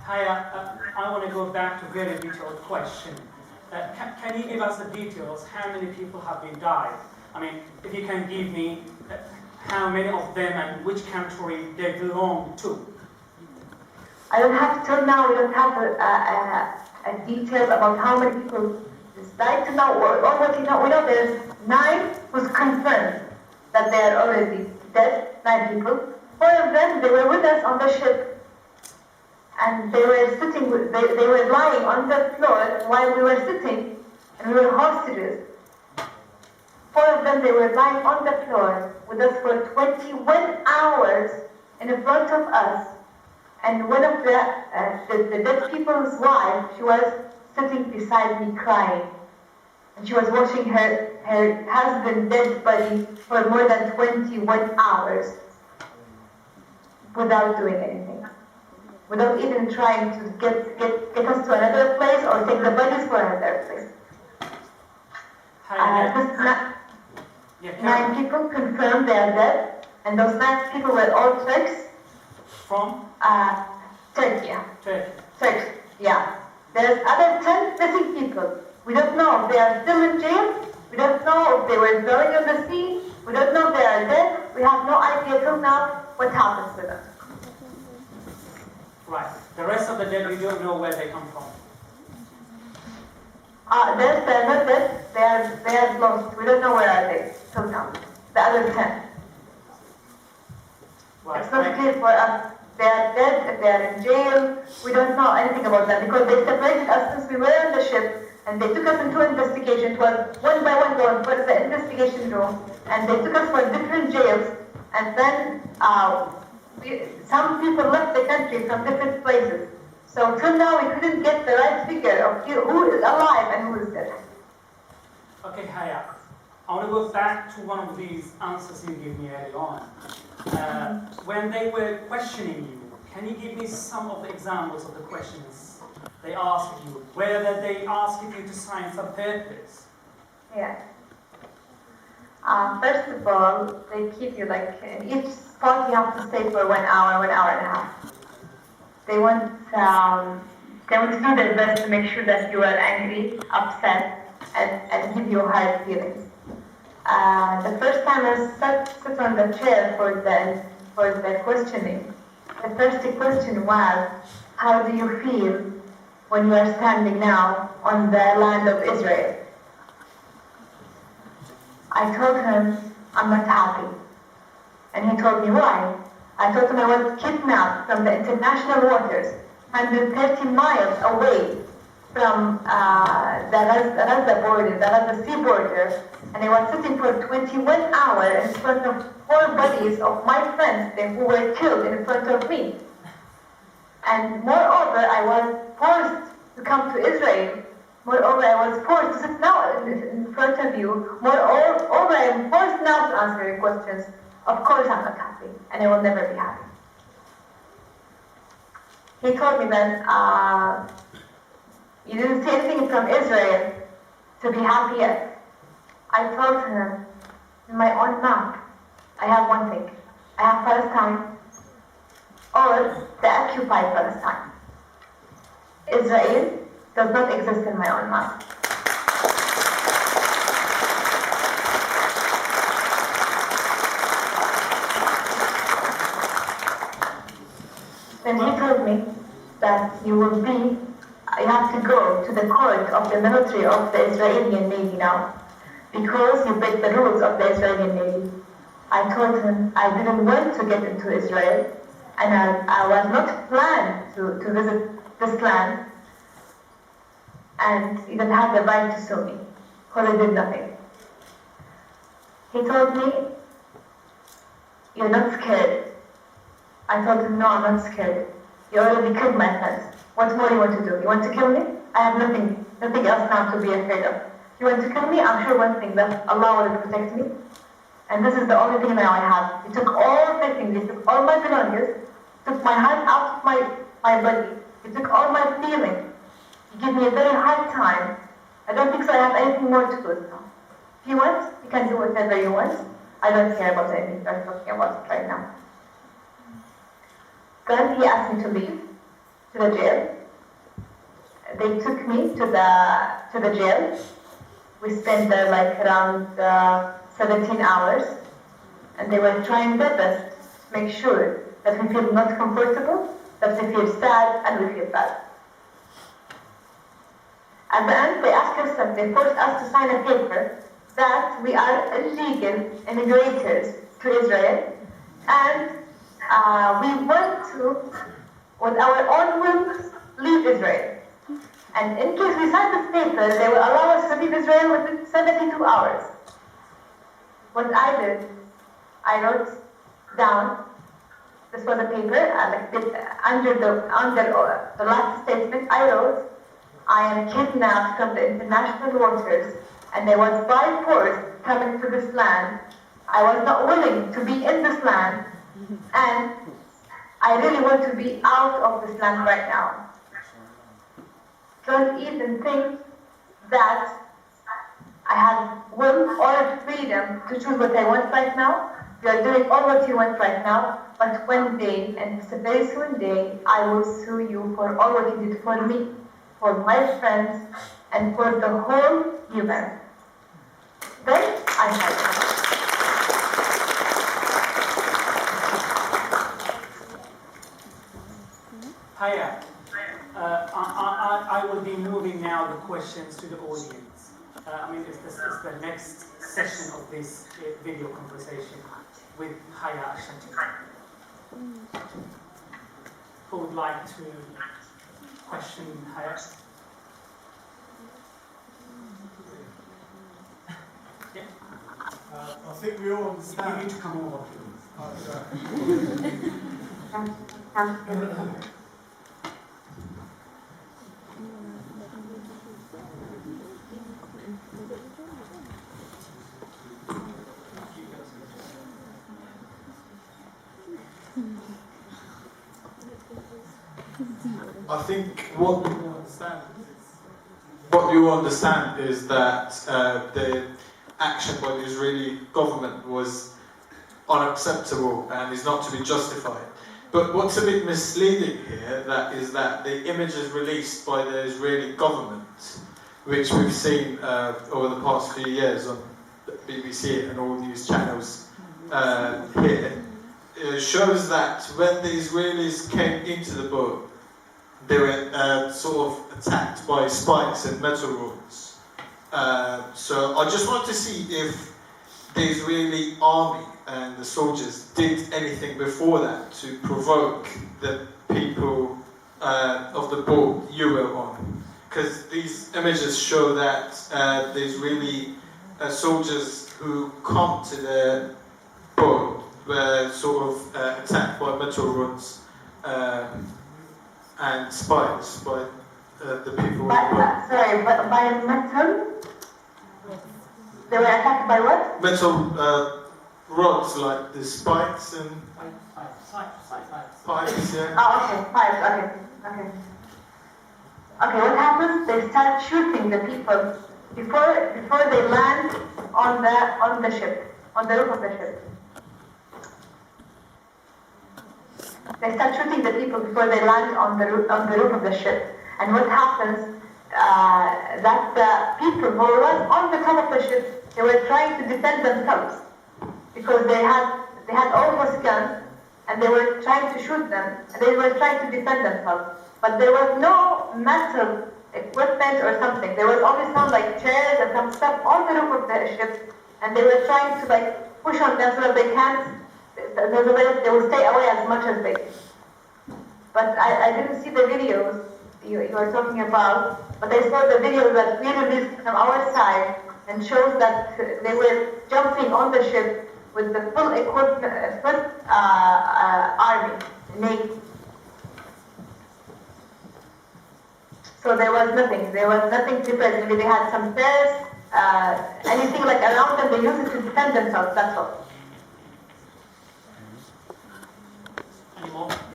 Hi, I want to go back to a very detailed question. Can you give us the details? How many people have been died? I mean, if you can give me how many of them and which country they belong to. I don't have, till now, we don't have details about how many people died till now, or what we know there's 9 who's confirmed that they are already dead, 9 people. 4 of them, they were with us on the ship, and they were sitting, they were lying on the floor while we were sitting, and we were hostages. 4 of them, they were lying on the floor with us for 21 hours in front of us. And one of the dead people's wife, she was sitting beside me crying. And she was watching her husband's dead body for more than 21 hours without doing anything. Without even trying to get us to another place or take the bodies for another place. This 9 people confirmed they are dead, and those 9 people were all Turks. From? Turkey. Turkey, yeah. There's other 10 missing people. We don't know if they are still in jail. We don't know if they were drowning in the sea. We don't know if they are dead. We have no idea till now what happens to them. Right. The rest of the dead, we don't know where they come from. They're not dead. They are lost. We don't know where are they till now. The other 10. Right. It's not clear for us. They are dead, if they are in jail. We don't know anything about them because they separated us since we were on the ship, and they took us into investigation. It was one by one going towards the investigation room, and they took us for different jails, and then some people left the country from different places. So till now we couldn't get the right figure of who is alive and who is dead. Okay, Haya. I want to go back to one of these answers you gave me early on. When they were questioning you, can you give me some of the examples of the questions they asked you? Whether they asked you to sign some papers? Yeah. First of all, they keep you like in each spot you have to stay for 1 hour, 1 hour and a half. They want to do their best to make sure that you are angry, upset, and give you hard feelings. The first time I sat on the chair for the questioning, the first question was, how do you feel when you are standing now on the land of Israel? I told him, I'm not happy. And he told me why. I told him I was kidnapped from the international waters, 130 miles away from the Gaza border, the Gaza sea border, and I was sitting for 21 hours in front of 4 bodies of my friends who were killed in front of me. And moreover, I was forced to come to Israel. Moreover, I was forced to sit now in front of you. Moreover, I am forced now to answer your questions. Of course, I'm not happy, and I will never be happy. He told me that you didn't see anything from Israel to be happy yet. I told him, in my own map, I have one thing. I have Palestine, or the occupied Palestine. Israel does not exist in my own map. Then he told me that you have to go to the court of the military of the Israeli Navy now, because you break the rules of the Israeli Navy. I told him I didn't want to get into Israel, and I was not planned to visit this land, and you don't have the right to sue me, because I did nothing. He told me, you're not scared. I told him, no, I'm not scared. You already killed my friends. What more do you want to do? You want to kill me? I have nothing else now to be afraid of. You want to kill me? I'm sure one thing, that Allah will protect me. And this is the only thing now I have. You took all the things, you took all my belongings, took my heart out of my body, you took all my feelings. You give me a very hard time. I don't think so I have anything more to do now. If you want, you can do whatever you want. I don't care about anything you're talking about right now. Then he asked me to leave. to the jail. They took me to the jail. We spent there like around 17 hours, and they were trying their best to make sure that we feel not comfortable, that we feel sad, and we feel bad. At the end, they forced us to sign a paper that we are illegal immigrators to Israel, and we want to, with our own will, leave Israel. And in case we sign this paper, they will allow us to leave Israel within 72 hours. What I did, I wrote down, this was a paper, under the last statement, I wrote, I am kidnapped from the international waters, and I was by force coming to this land. I was not willing to be in this land, and I really want to be out of this land right now. Don't even think that I have will or freedom to choose what I want right now. You are doing all what you want right now, but one day, and it's a very soon day, I will sue you for all what you did for me, for my friends, and for the whole human. Then I had Hiya. I will be moving now the questions to the audience. This is the next session of this video conversation with Haya Ashati. Who would like to question Haya? Yeah. I think we all understand. You need to come over, please. I think what you understand is that the action by the Israeli government was unacceptable and is not to be justified. But what's a bit misleading here is that the images released by the Israeli government, which we've seen over the past few years on BBC and all these channels here, shows that when the Israelis came into the boat, they were sort of attacked by spikes and metal rods. So I just want to see if the Israeli army and the soldiers did anything before that to provoke the people of the boat you were on. Because these images show that the Israeli soldiers who come to the boat were sort of attacked by metal rods and spikes by the people on the boat. Sorry, but by metal? They were attacked by what? Metal rods, like the spikes and pipes, yeah. Oh, okay, pipes, okay. Okay, what happens? They start shooting the people before they land on the ship, on the roof of the ship. They start shooting the people before they land on the roof of the ship. And what happens? That the people who were on the top of the ship, they were trying to defend themselves because they had all those guns and they were trying to shoot them and they were trying to defend themselves. But there was no metal equipment or something. There was only some like chairs and some stuff on the roof of the ship, and they were trying to like push on them so that they will stay away as much as they can. But I didn't see the videos you are talking about, but I saw the videos that we released from our side and shows that they were jumping on the ship with the full equipment, army, Navy. So there was nothing prepared. Maybe they had some stairs, anything like around them, they used it to defend themselves, that's all.